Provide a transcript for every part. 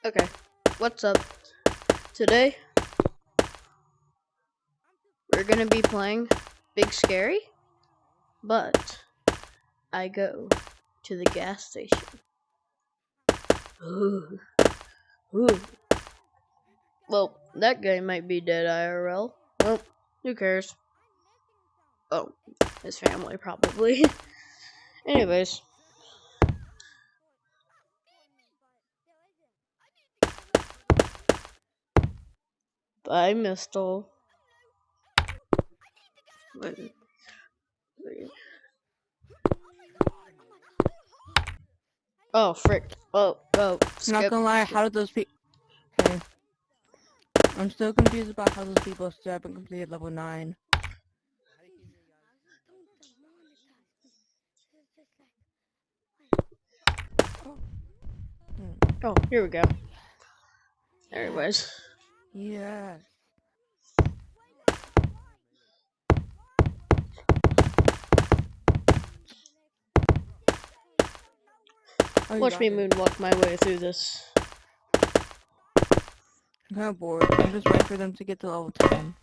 Okay, what's up? Today, we're gonna be playing Big Scary, but I go to the gas station. Ooh. Ooh. Well, that guy might be dead IRL. Well, who cares? Oh, his family probably. Anyways. Bye, Mistle. Wait. Oh, frick. Oh, skip. Not gonna lie, how did those people... Okay. I'm still confused about how those people still haven't completed level 9. Oh, here we go. Anyways. Yes. Oh, Watch me moonwalk my way through this. I'm kind of bored. I'm just waiting for them to get to level 10.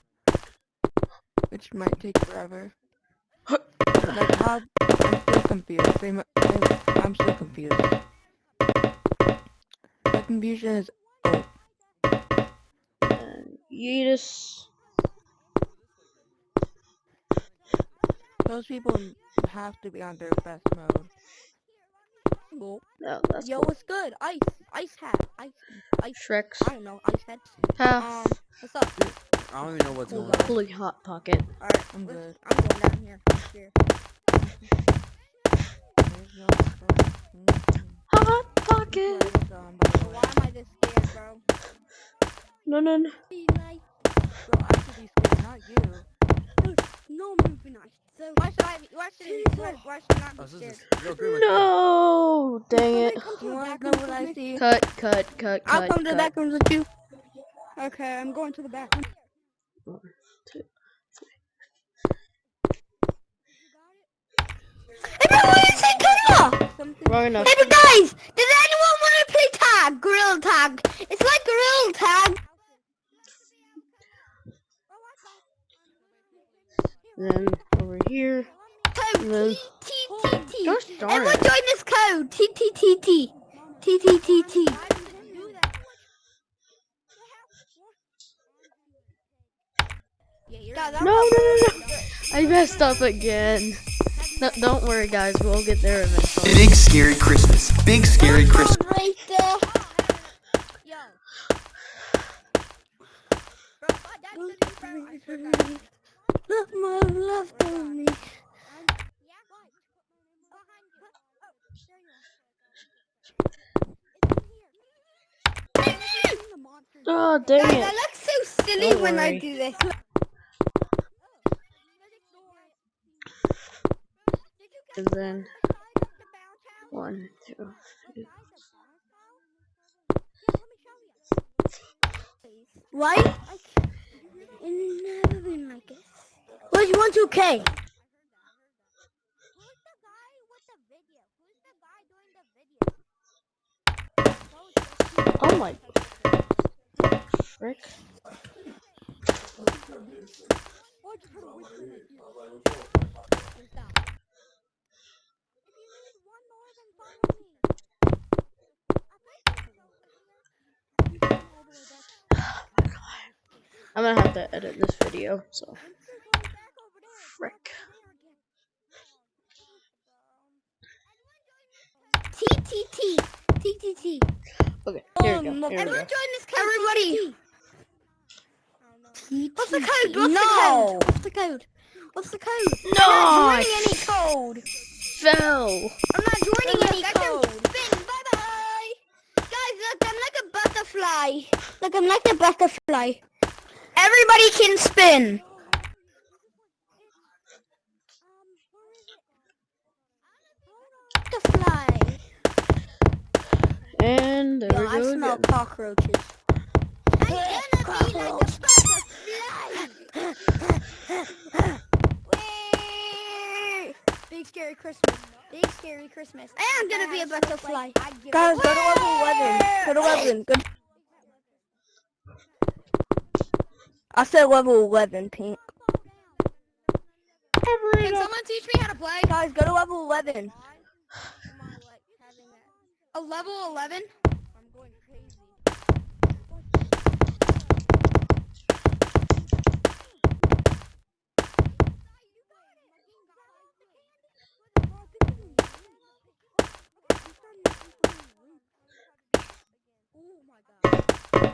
Which might take forever. Like, how... I'm still confused. I'm still confused. The confusion is... Oh. And Yeetus. Those people have to be on their best mode. No, that's Yo, cool. what's good? Ice hat. Ice. Shrek's. I don't know. Ice head. Half. What's up? I don't even know what's going on. Fully hot pocket. Alright, I'm good. I'm going down here. Hot pocket. Why am I this scared, bro? No. Bro, I should be scared, not you. No, moving on. So why should I not be scared? Yo, Green, No, dang it. You wanna know what I see? Cut. I'll come to the back rooms with you. Okay, I'm going to the back room. 1, 2. Wrong enough. Hey, but guys, does anyone want to play tag? Gorilla tag. It's like gorilla tag. Then over here. Code And then, TTT. gosh darn Everyone it. join this code. TTTT. TTTT. No. I messed up again. No, don't worry, guys. We'll get there eventually. Big Scary Christmas. Big Scary Christmas. Right there. Look, my love on me. Oh, dang Guys, it. I look so silly Don't when I worry. do this. And then 1, 2, 3. Right? It's never been like this. What do you want 2K? Oh my frick. I'm gonna have to edit this video, so frick. TTT. TTT. Okay, here we go. Here we Everyone go. join this code. Everybody. What's the code? What's the code? What's the code? No, I'm not joining any code. Fell. I'm not joining any code. Spin. Bye bye. Guys, look, I'm like a butterfly. Look, I'm like a butterfly. Everybody can spin. Butterfly. And there we I go smell again. cockroaches. I'm gonna be like a butterfly. Big scary Christmas. Big scary Christmas. I am gonna be a butterfly. Guys, go to level 11. Go to 11. Good. I said level 11, Pink. Can someone teach me how to play? Guys, go to level 11. A level 11? I'm going crazy.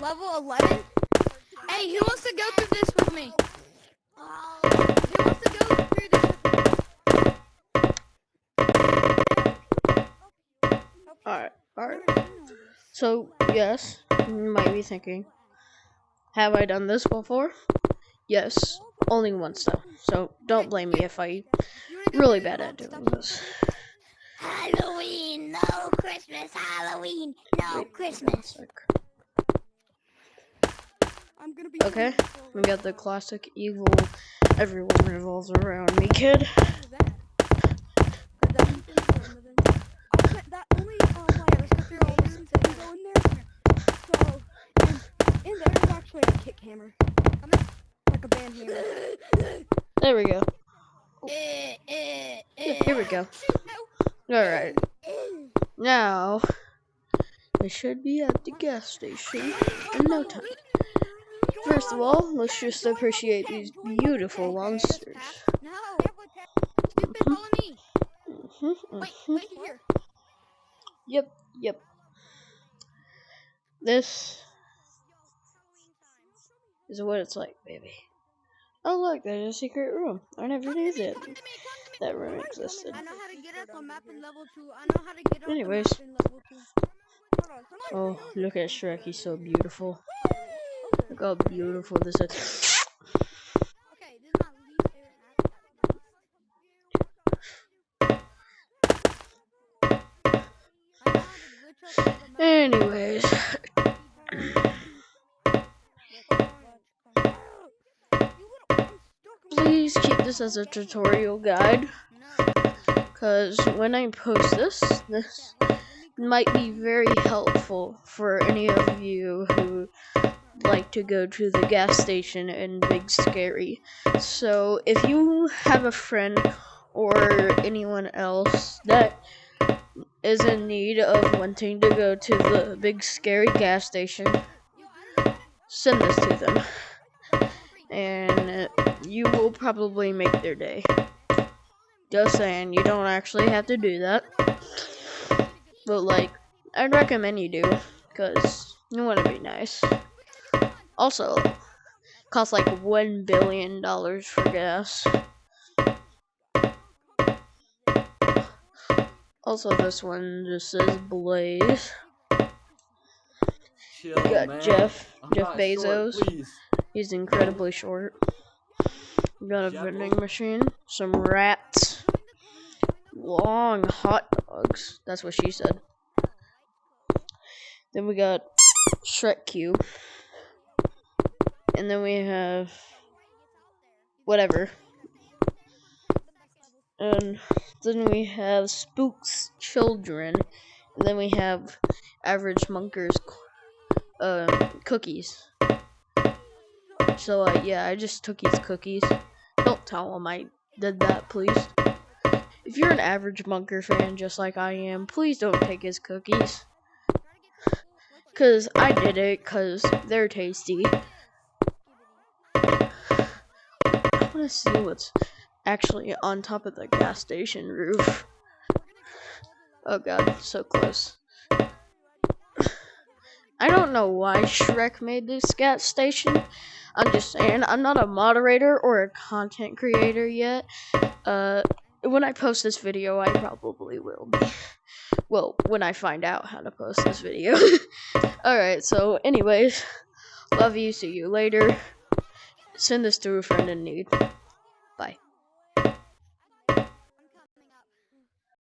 Level 11? Hey, who wants to go through this with me? Who wants to go through this with me? Alright. So, yes, you might be thinking, have I done this before? Yes, only once though. So, don't blame me if I'm really bad at doing this. Halloween, no Christmas, Halloween, no Christmas. Okay, we got the classic evil, everyone revolves around me kid. That only virus because you're all listening to go in there. So, in there is actually a kick hammer. Like a band hammer. There we go. Here we go. Alright. Now, we should be at the gas station in no time. First of all, let's just appreciate these beautiful monsters. No. Stupid, follow me. Wait here. Yep. This is what it's like, baby. Oh look, there's a secret room. I never knew that room existed. I know how to get up on map in level 2. I know how to get up Anyways. on map in level 2. Oh, look at Shrek, he's so beautiful. Look how beautiful this is. Okay, this is my least favorite Anyways. Please keep this as a tutorial guide. Because when I post this might be very helpful for any of you who like to go to the gas station in Big Scary. So if you have a friend or anyone else that is in need of wanting to go to the Big Scary gas station, send this to them. And you will probably make their day. Just saying, you don't actually have to do that. But like, I'd recommend you do, because you want to be nice. Also, costs like $1 billion for gas. Also, this one just says Blaze. Chill, We got man. Jeff I'm not Bezos. short, please. He's incredibly short. We got a vending machine, some rats, long hot dogs. That's what she said. Then we got Shrek Cube. And then we have whatever. And then we have Spook's Children. And then we have Average Monker's cookies. So yeah, I just took his cookies. Don't tell him I did that, please. If you're an Average Monker fan just like I am, please don't take his cookies. Cause I did it, cause they're tasty. I wanna see what's actually on top of the gas station roof. Oh god, so close. I don't know why Shrek made this gas station. I'm just saying, I'm not a moderator or a content creator yet. When I post this video, I probably will be. Well, when I find out how to post this video. Alright, so anyways, love you, see you later. Send this to a friend in need.